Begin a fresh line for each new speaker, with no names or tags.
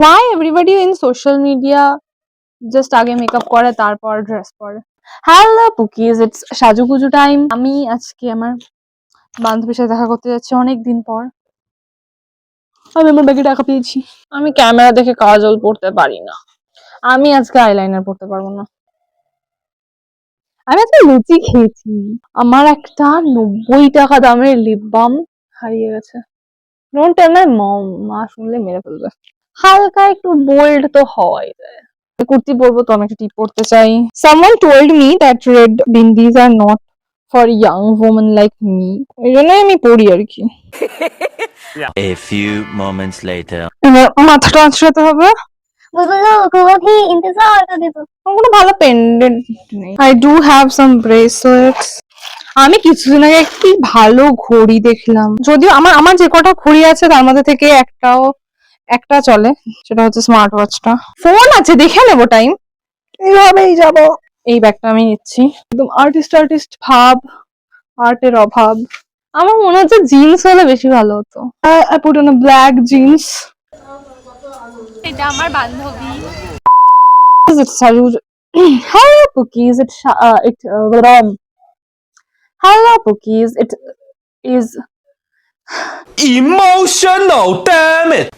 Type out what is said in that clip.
Why everybody in social media just আগে makeup করে তারপর ড্রেস পরে? হ্যালো পুকিজ, ইটস সাজুগুজু টাইম। আমি আজকে আমার বান্ধবীর সাথে দেখা করতে যাচ্ছি অনেকদিন পর। আমি আমার ব্যাগে টাকা পেয়েছি। আমি ক্যামেরা দেখে কাজল পড়তে পারি না। আমি আজকে আইলাইনার পড়তে পারবো না। আমি আজকে লুচি খেয়েছি। আমার একটা 90 টাকা দামের লিপ বাম হারিয়ে গেছে। ডোন্ট টেল মাই মম, মা শুনলে মেরে ফেলবে। হালকা একটু বোল্ড তো হওয়াই যায়। কুর্তি পরবো তো আমি একটা টিপ পরতে চাই। Someone told me that red bindis are not for young women like me. এই জন্যই আমি পরি আর কি।
A few moments later.
এবার মাথাটা আঁচড়াতে হবে। কোনো ভালো পেন্ডেন্ট নেই। I do have some bracelets. আমি কিছুদিন আগে একটি ভালো ঘড়ি দেখলাম। যদিও আমার আমার যে কটা ঘড়ি আছে তার মধ্যে থেকে একটা চলে, সেটা হচ্ছে স্মার্ট ওয়াচটা। ফোন আছে, দেখে নেবো টাইম। এইভাবেই যাব। এই ব্যাগটা আমি নিচ্ছি। একদম আর্টিস্ট ভাব, আর্টের অভাব। আমার মনে হচ্ছে জিন্স হলে বেশি ভালো হতো। I put on a black jeans. এটা আমার বান্ধবী। Hello Pookies, hello Pookies, it is
Emotional, damn it!